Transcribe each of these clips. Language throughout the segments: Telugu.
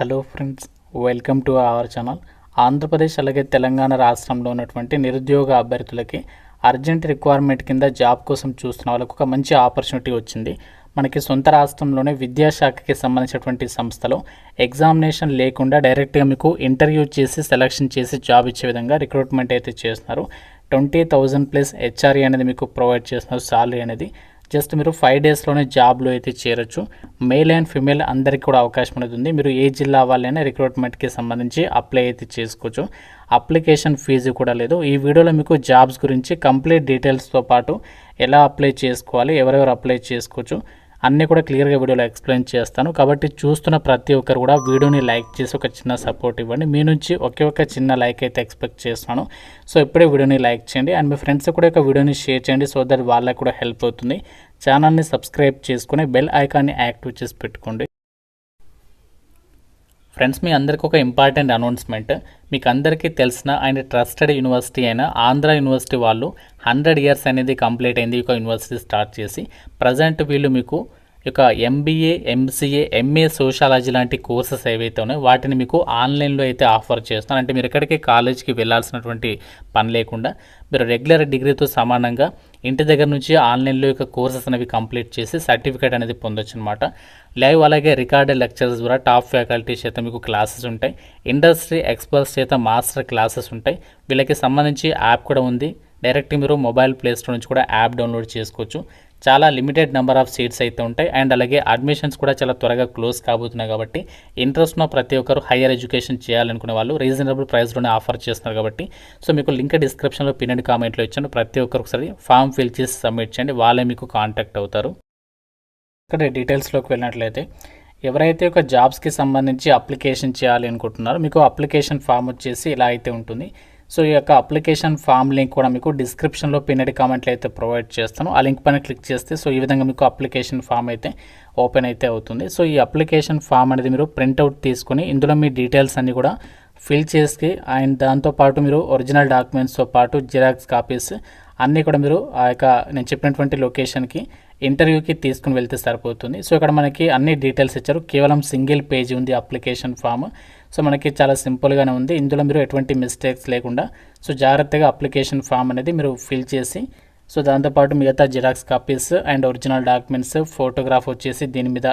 Hello friends, welcome to our channel. Andhra Pradesh అలాగే తెలంగాణ రాష్ట్రంలో ఉన్నటువంటి నిరుద్యోగ అభ్యర్థులకి అర్జెంట్ రిక్వైర్మెంట్ కింద జాబ్ కోసం చూస్తున్న వాళ్ళకు ఒక మంచి ఆపర్చునిటీ వచ్చింది. మనకి సొంత రాష్ట్రంలోనే విద్యాశాఖకి సంబంధించినటువంటి సంస్థలో ఎగ్జామినేషన్ లేకుండా డైరెక్ట్గా మీకు ఇంటర్వ్యూ చేసి సెలక్షన్ చేసి జాబ్ ఇచ్చే విధంగా రిక్రూట్మెంట్ అయితే చేస్తున్నారు. 20,000+ హెచ్ఆర్ఏ అనేది మీకు ప్రొవైడ్ చేస్తున్నారు. సాలరీ అనేది జస్ట్ మీరు 5 డేస్లోనే జాబ్లో అయితే చేరొచ్చు. మేల్ అండ్ ఫిమేల్ అందరికీ కూడా అవకాశం అనేది ఉంది. మీరు ఏ జిల్లా వాళ్ళైనా రిక్రూట్మెంట్కి సంబంధించి అప్లై అయితే చేసుకోవచ్చు. అప్లికేషన్ ఫీజు కూడా లేదు. ఈ వీడియోలో మీకు జాబ్స్ గురించి కంప్లీట్ డీటెయిల్స్తో పాటు ఎలా అప్లై చేసుకోవాలి, ఎవరెవరు అప్లై చేసుకోవచ్చు అన్నీ కూడా క్లియర్గా వీడియోలో ఎక్స్ప్లెయిన్ చేస్తాను. కాబట్టి చూస్తున్న ప్రతి ఒక్కరు కూడా వీడియోని లైక్ చేసి ఒక చిన్న సపోర్ట్ ఇవ్వండి. మీ నుంచి ఒకే ఒక చిన్న లైక్ అయితే ఎక్స్పెక్ట్ చేస్తున్నాను. సో ఇప్పుడే వీడియోని లైక్ చేయండి అండ్ మీ ఫ్రెండ్స్ కూడా ఒక వీడియోని షేర్ చేయండి. సో దట్ వాళ్ళకి కూడా హెల్ప్ అవుతుంది. ఛానల్ని సబ్స్క్రైబ్ చేసుకుని బెల్ ఐకాన్ని యాక్టివ్ చేసి పెట్టుకోండి. ఫ్రెండ్స్, మీ అందరికీ ఒక ఇంపార్టెంట్ అనౌన్స్మెంట్. మీకు అందరికీ తెలిసిన అండ్ ట్రస్టెడ్ యూనివర్సిటీ అయిన ఆంధ్ర యూనివర్సిటీ వాళ్ళు 100 ఇయర్స్ అనేది కంప్లీట్ అయింది. ఒక యూనివర్సిటీ స్టార్ట్ చేసి ప్రజెంట్ వీళ్ళు మీకు ఇక ఎంబీఏ, ఎంసీఏ, ఎంఏ సోషాలజీ లాంటి కోర్సెస్ ఏవైతే ఉన్నాయో వాటిని మీకు ఆన్లైన్లో అయితే ఆఫర్ చేస్తున్నారు. అంటే మీరు ఎక్కడికి కాలేజ్కి వెళ్ళాల్సినటువంటి పని లేకుండా మీరు రెగ్యులర్ డిగ్రీతో సమానంగా ఇంటి దగ్గర నుంచి ఆన్లైన్లో యొక్క కోర్సెస్ అనేవి కంప్లీట్ చేసి సర్టిఫికేట్ అనేది పొందొచ్చు అనమాట. లైవ్ అలాగే రికార్డెడ్ లెక్చర్స్ ద్వారా టాప్ ఫ్యాకల్టీ చేత మీకు క్లాసెస్ ఉంటాయి. ఇండస్ట్రీ ఎక్స్పర్ట్స్ చేత మాస్టర్ క్లాసెస్ ఉంటాయి. వీళ్ళకి సంబంధించి యాప్ కూడా ఉంది. డైరెక్ట్ మీరు మొబైల్ ప్లే స్టోర్ నుంచి కూడా యాప్ డౌన్లోడ్ చేసుకోవచ్చు. చాలా లిమిటెడ్ నెంబర్ ఆఫ్ సీట్స్ అయితే ఉంటాయి అండ్ అలాగే అడ్మిషన్స్ కూడా చాలా త్వరగా క్లోజ్ కాబోతున్నాయి. కాబట్టి ఇంట్రెస్ట్ ఉన్న ప్రతి ఒక్కరు హైయర్ ఎడ్యుకేషన్ చేయాలనుకునే వాళ్ళు రీజనబుల్ ప్రైస్లోనే ఆఫర్ చేస్తున్నారు. కాబట్టి సో మీకు లింక్ డిస్క్రిప్షన్లో పిన్ కామెంట్లో ఇచ్చాను. ప్రతి ఒక్కరు ఒకసారి ఫామ్ ఫిల్ చేసి సబ్మిట్ చేయండి. వాళ్ళే మీకు కాంటాక్ట్ అవుతారు. ఇక్కడ డీటెయిల్స్లోకి వెళ్ళినట్లయితే ఎవరైతే ఒక జాబ్స్కి సంబంధించి అప్లికేషన్ చేయాలి అనుకుంటున్నారో మీకు అప్లికేషన్ ఫామ్ వచ్చేసి ఇలా అయితే ఉంటుంది. సో ఈ యొక్క అప్లికేషన్ ఫామ్ లింక్ కూడా మీకు డిస్క్రిప్షన్లో పిన్నెడ్ కామెంట్లో అయితే ప్రొవైడ్ చేస్తాను. ఆ లింక్ పైన క్లిక్ చేస్తే సో ఈ విధంగా మీకు అప్లికేషన్ ఫామ్ అయితే ఓపెన్ అయితే అవుతుంది. సో ఈ అప్లికేషన్ ఫామ్ అనేది మీరు ప్రింట్అవుట్ తీసుకొని ఇందులో మీ డీటెయిల్స్ అన్నీ కూడా ఫిల్ చేసి అండ్ దాంతోపాటు మీరు ఒరిజినల్ డాక్యుమెంట్స్తో పాటు జిరాక్స్ కాపీస్ అన్నీ కూడా మీరు ఆ యొక్క నేను చెప్పినటువంటి లొకేషన్కి ఇంటర్వ్యూకి తీసుకుని వెళ్తే సరిపోతుంది. సో ఇక్కడ మనకి అన్ని డీటెయిల్స్ ఇచ్చారు. కేవలం సింగిల్ పేజీ ఉంది అప్లికేషన్ ఫామ్. సో మనకి చాలా సింపుల్గానే ఉంది. ఇందులో మీరు ఎటువంటి మిస్టేక్స్ లేకుండా సో జాగ్రత్తగా అప్లికేషన్ ఫామ్ అనేది మీరు ఫిల్ చేసి సో దాంతోపాటు మిగతా xerox copies and original documents photograph వచ్చేసి దీని మీద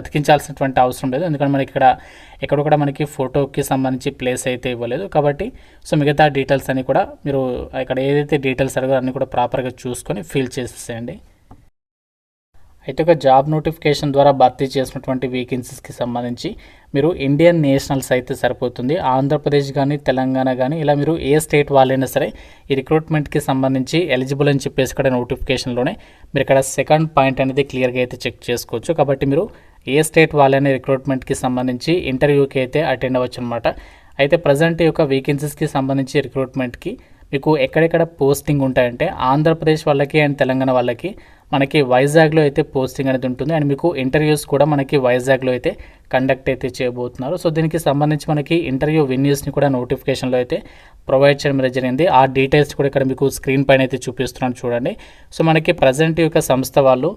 అతికించాల్సినటువంటి అవసరం లేదు. ఎందుకంటే మనకి ఇక్కడ కూడా మనకి ఫోటోకి సంబంధించి ప్లేస్ అయితే ఇవ్వలేదు. కాబట్టి సో మిగతా డీటెయిల్స్ అన్నీ కూడా మీరు ఇక్కడ ఏదైతే డీటెయిల్స్ అడిగారో అన్నీ కూడా ప్రాపర్గా చూసుకొని ఫిల్ చేసేసేయండి. అయితే ఒక జాబ్ నోటిఫికేషన్ ద్వారా భర్తీ చేసినటువంటి వేకెన్సీస్కి సంబంధించి మీరు ఇండియన్ నేషనల్స్ అయితే సరిపోతుంది. ఆంధ్రప్రదేశ్ కానీ తెలంగాణ కానీ ఇలా మీరు ఏ స్టేట్ వాళ్ళైనా సరే ఈ రిక్రూట్మెంట్కి సంబంధించి ఎలిజిబుల్ అని చెప్పేసి ఇక్కడ నోటిఫికేషన్లోనే మీరు ఇక్కడ సెకండ్ పాయింట్ అనేది క్లియర్గా అయితే చెక్ చేసుకోవచ్చు. కాబట్టి మీరు ఏ స్టేట్ వాళ్ళైనా రిక్రూట్మెంట్కి సంబంధించి ఇంటర్వ్యూకి అయితే అటెండ్ అవ్వచ్చు అనమాట. అయితే ప్రజెంట్ ఈ యొక్క వేకెన్సీస్కి సంబంధించి రిక్రూట్మెంట్కి మీకు ఎక్కడెక్కడ పోస్టింగ్ ఉంటాయంటే ఆంధ్రప్రదేశ్ వాళ్ళకి అండ్ తెలంగాణ వాళ్ళకి మనకి వైజాగ్లో అయితే పోస్టింగ్ అనేది ఉంటుంది అండ్ మీకు ఇంటర్వ్యూస్ కూడా మనకి వైజాగ్లో అయితే కండక్ట్ అయితే చేయబోతున్నారు. సో దీనికి సంబంధించి మనకి ఇంటర్వ్యూ వెన్యూస్ని కూడా నోటిఫికేషన్లో అయితే ప్రొవైడ్ చేయడం జరిగింది. ఆ డీటెయిల్స్ కూడా ఇక్కడ మీకు స్క్రీన్ పైన అయితే చూపిస్తున్నాను చూడండి. సో మనకి ప్రజెంట్ యొక్క సంస్థ వాళ్ళు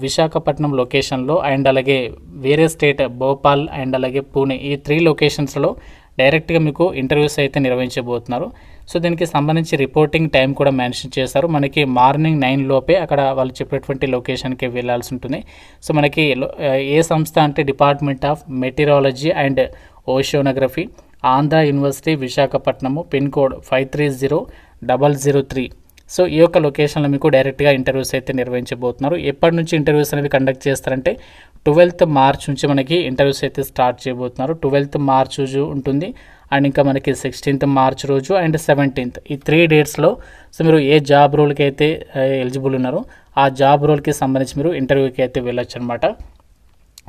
విశాఖపట్నం లొకేషన్లో అండ్ అలాగే వేరే స్టేట్ భోపాల్ అండ్ అలాగే పూణే ఈ 3 లొకేషన్స్లో డైరెక్ట్గా మీకు ఇంటర్వ్యూస్ అయితే నిర్వహించబోతున్నారు. సో దీనికి సంబంధించి రిపోర్టింగ్ టైం కూడా మెన్షన్ చేశారు. మనకి మార్నింగ్ 9 లోపే అక్కడ వాళ్ళు చెప్పేటువంటి లొకేషన్కి వెళ్ళాల్సి ఉంటుంది. సో మనకి ఏ సంస్థ అంటే department of meteorology and oceanography, Andhra university, Visakhapatnam, pin code 530003. So ఈ యొక్క లొకేషన్లో మీకు డైరెక్ట్గా ఇంటర్వ్యూస్ అయితే నిర్వహించబోతున్నారు. ఎప్పటి నుంచి ఇంటర్వ్యూస్ అనేవి కండక్ట్ చేస్తారంటే 12th మార్చ్ నుంచి మనకి ఇంటర్వ్యూస్ అయితే స్టార్ట్ చేయబోతున్నారు. 12th మార్చ్ రోజు ఉంటుంది అండ్ ఇంకా మనకి 16th మార్చ్ రోజు అండ్ 17th ఈ 3 డేట్స్లో సో మీరు ఏ జాబ్ రోల్కి అయితే ఎలిజిబుల్ ఉన్నారో ఆ జాబ్ రోల్కి సంబంధించి మీరు ఇంటర్వ్యూకి అయితే వెళ్ళొచ్చు అనమాట.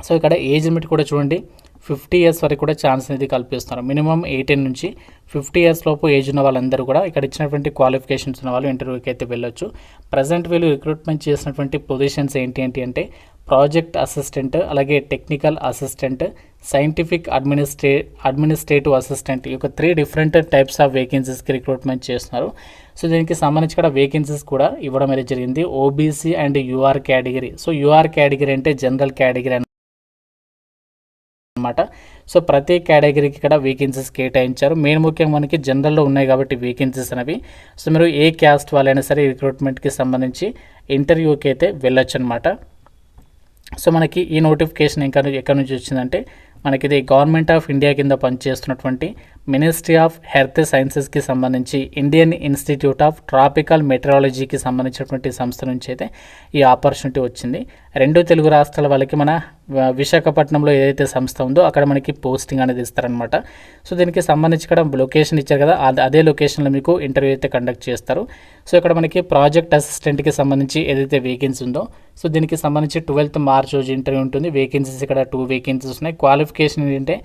సో ఇక్కడ ఏజ్ లిమిట్ కూడా చూడండి 50 ఇయర్స్ వరకు కూడా ఛాన్స్ అనేది కల్పిస్తున్నారు. మినిమం 18 నుంచి 50 ఇయర్స్ లోపు ఏజ్ ఉన్న వాళ్ళందరూ కూడా ఇక్కడ ఇచ్చినటువంటి క్వాలిఫికేషన్స్ ఉన్న వాళ్ళు ఇంటర్వ్యూకి అయితే వెళ్ళొచ్చు. ప్రజెంట్ వీళ్ళు రిక్రూట్మెంట్ చేసినటువంటి పొజిషన్స్ ఏంటి అంటే ప్రాజెక్ట్ అసిస్టెంట్, అలాగే technical assistant, scientific administrative assistant ఈ యొక్క 3 డిఫరెంట్ టైప్స్ ఆఫ్ వేకెన్సీస్కి రిక్రూట్మెంట్ చేస్తున్నారు. సో దీనికి సంబంధించి కూడా వేకెన్సీస్ కూడా ఇవ్వడం అనేది జరిగింది. OBC and UR category. So UR category అంటే జనరల్ కేటగిరీ అనమాట. సో ప్రతి కేటగిరీకి ఇక్కడ వేకెన్సీస్ కేటాయించారు. మెయిన్ ముఖ్యంగా మనకి జనరల్లో ఉన్నాయి కాబట్టి వేకెన్సీస్ అనేవి. సో మీరు ఏ క్యాస్ట్ వాళ్ళైనా సరే రిక్రూట్మెంట్కి సంబంధించి ఇంటర్వ్యూకి అయితే వెళ్ళొచ్చు అనమాట. సో మనకి ఈ నోటిఫికేషన్ ఎక్కడి నుంచి వచ్చిందంటే మనకి ఇది గవర్నమెంట్ ఆఫ్ ఇండియా కింద పనిచేస్తున్నటువంటి మినిస్ట్రీ ఆఫ్ హెల్త్ సైన్సెస్కి సంబంధించి ఇండియన్ ఇన్స్టిట్యూట్ ఆఫ్ ట్రాపికల్ మెట్రాలజీకి సంబంధించినటువంటి సంస్థ నుంచి అయితే ఈ ఆపర్చునిటీ వచ్చింది. 2 తెలుగు రాష్ట్రాల వాళ్ళకి మన విశాఖపట్నంలో ఏదైతే సంస్థ ఉందో అక్కడ మనకి పోస్టింగ్ అనేది ఇస్తారనమాట. సో దీనికి సంబంధించి ఇక్కడ లొకేషన్ ఇచ్చారు కదా, అదే లొకేషన్లో మీకు ఇంటర్వ్యూ అయితే కండక్ట్ చేస్తారు. సో ఇక్కడ మనకి ప్రాజెక్ట్ అసిస్టెంట్కి సంబంధించి ఏదైతే వేకెన్సీ ఉందో సో దీనికి సంబంధించి 12th మార్చ్ రోజు ఇంటర్వ్యూ ఉంటుంది. వేకెన్సీస్ ఇక్కడ 2 వేకెన్సీస్ ఉన్నాయి. క్వాలిఫికేషన్ ఏంటంటే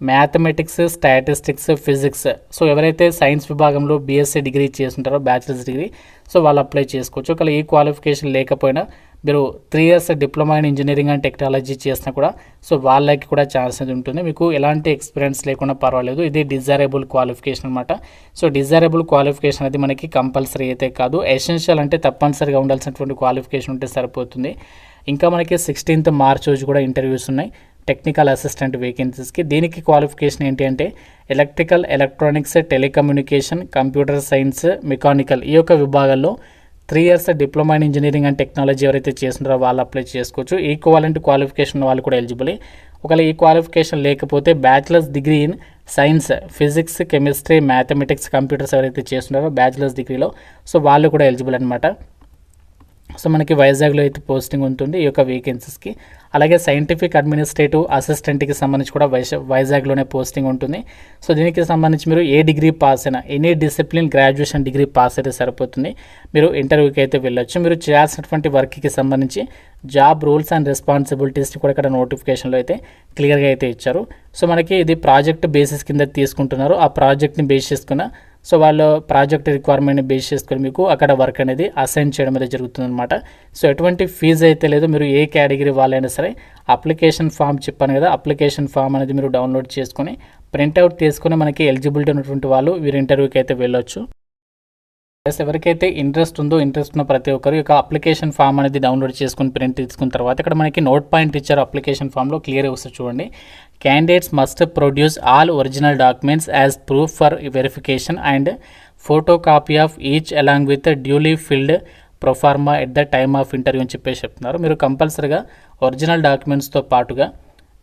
మ్యాథమెటిక్స్, స్టాటిస్టిక్స్, ఫిజిక్స్. సో ఎవరైతే సైన్స్ విభాగంలో బీఎస్సీ డిగ్రీ చేస్తుంటారో బ్యాచిలర్స్ డిగ్రీ సో వాళ్ళు అప్లై చేసుకోవచ్చు. ఒకవేళ ఈ క్వాలిఫికేషన్ లేకపోయినా మీరు 3 years diploma in engineering and technology చేసినా కూడా సో వాళ్ళకి కూడా ఛాన్స్ అనేది ఉంటుంది. మీకు ఎలాంటి ఎక్స్పీరియన్స్ లేకుండా పర్వాలేదు. ఇది డిజైరబుల్ క్వాలిఫికేషన్ అనమాట. సో డిజైరబుల్ క్వాలిఫికేషన్ అనేది మనకి కంపల్సరీ అయితే కాదు, ఎసెన్షియల్ అంటే తప్పనిసరిగా ఉండాల్సినటువంటి క్వాలిఫికేషన్ ఉంటే సరిపోతుంది. ఇంకా మనకి 16th మార్చ్ రోజు కూడా ఇంటర్వ్యూస్ ఉన్నాయి టెక్నికల్ అసిస్టెంట్ వేకెన్సీస్కి. దీనికి క్వాలిఫికేషన్ ఏంటి అంటే electrical, electronics, telecommunication, computer science, mechanical ఈ యొక్క విభాగాల్లో 3 years diploma in engineering and technology ఎవరైతే చేస్తున్నారో వాళ్ళు అప్లై చేసుకోవచ్చు. ఈక్వాలెంట్ క్వాలిఫికేషన్ వాళ్ళు కూడా ఎలిజిబుల్. ఒకవేళ ఈ క్వాలిఫికేషన్ లేకపోతే bachelors degree in science, physics, chemistry, mathematics, computers ఎవరైతే చేస్తున్నారో బ్యాచిలర్స్ డిగ్రీలో సో వాళ్ళు కూడా ఎలిజిబుల్ అనమాట. సో మనకి వైజాగ్లో అయితే పోస్టింగ్ ఉంటుంది ఈ యొక్క వేకెన్సీస్కి. అలాగే సైంటిఫిక్ అడ్మినిస్ట్రేటివ్ అసిస్టెంట్కి సంబంధించి కూడా వైజాగ్లోనే పోస్టింగ్ ఉంటుంది. సో దీనికి సంబంధించి మీరు ఏ డిగ్రీ పాస్ అయినా, any discipline graduation degree pass అయితే సరిపోతుంది, మీరు ఇంటర్వ్యూకి అయితే వెళ్ళొచ్చు. మీరు చేయాల్సినటువంటి వర్క్కి సంబంధించి జాబ్ రూల్స్ అండ్ రెస్పాన్సిబిలిటీస్ కూడా ఇక్కడ నోటిఫికేషన్లో అయితే క్లియర్గా అయితే ఇచ్చారు. సో మనకి ఇది ప్రాజెక్ట్ బేసిస్ కింద తీసుకుంటున్నారు. ఆ ప్రాజెక్ట్ని బేస్ చేసుకున్న సో వాళ్ళు ప్రాజెక్ట్ రిక్వైర్మెంట్ని బేస్ చేసుకొని మీకు అక్కడ వర్క్ అనేది అసైన్ చేయడం అనేది జరుగుతుందన్నమాట. సో ఎటువంటి ఫీజు అయితే లేదు. మీరు ఏ కేటగిరీ వాళ్ళైనా సరే అప్లికేషన్ ఫామ్ చెప్పాను కదా, అప్లికేషన్ ఫామ్ అనేది మీరు డౌన్లోడ్ చేసుకొని ప్రింట్అవుట్ తీసుకొని మనకి ఎలిజిబిలిటీ ఉన్నటువంటి వాళ్ళు వీరు ఇంటర్వ్యూకి అయితే వెళ్ళొచ్చు. ఎవరికైతే ఇంట్రెస్ట్ ఉన్న ప్రతి ఒక్కరు యొక్క అప్లికేషన్ ఫామ్ అనేది డౌన్లోడ్ చేసుకుని ప్రింట్ తీసుకున్న తర్వాత ఇక్కడ మనకి నోట్ పాయింట్ ఇచ్చారు అప్లికేషన్ ఫామ్లో, క్లియర్గా వస్తుంది చూడండి. Candidates must produce all original documents as proof for verification and photo copy of each along with duly field proforma at the time of interview అని చెప్పేసి చెప్తున్నారు. మీరు కంపల్సరీగా ఒరిజినల్ డాక్యుమెంట్స్తో పాటుగా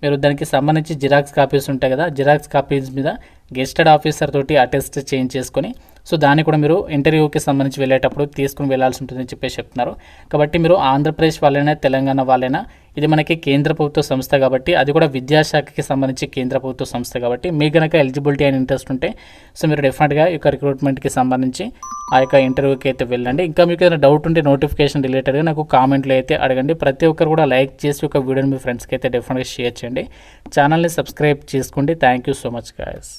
మీరు దానికి సంబంధించి జిరాక్స్ కాపీస్ ఉంటాయి కదా, జిరాక్స్ కాపీస్ మీద గెస్టెడ్ ఆఫీసర్ తోటి అటెస్ట్ చేంజ్ చేసుకొని సో దాన్ని కూడా మీరు ఇంటర్వ్యూకి సంబంధించి వెళ్ళేటప్పుడు తీసుకుని వెళ్ళాల్సి ఉంటుందని చెప్పేసి చెప్తున్నారు. కాబట్టి మీరు ఆంధ్రప్రదేశ్ వాళ్ళైనా తెలంగాణ వాళ్ళైనా ఇది మనకి కేంద్ర ప్రభుత్వ సంస్థ కాబట్టి అది కూడా విద్యాశాఖకి సంబంధించి కేంద్ర ప్రభుత్వ సంస్థ కాబట్టి మీకు కనుక ఎలిజిబిలిటీ అని ఇంట్రెస్ట్ ఉంటే సో మీరు డెఫినెట్గా ఈ యొక్క రిక్రూట్మెంట్కి సంబంధించి ఆ యొక్క ఇంటర్వ్యూకి అయితే వెళ్ళండి. ఇంకా మీకు ఏదైనా డౌట్ ఉంటే నోటిఫికేషన్ రిలేటెడ్గా నాకు కామెంట్లో అయితే అడగండి. ప్రతి ఒక్కరు కూడా లైక్ చేసి ఒక వీడియోని మీ ఫ్రెండ్స్కి అయితే డెఫినెట్గా షేర్ చేయండి. ఛానల్ని సబ్స్క్రైబ్ చేసుకోండి. Thank you so much guys.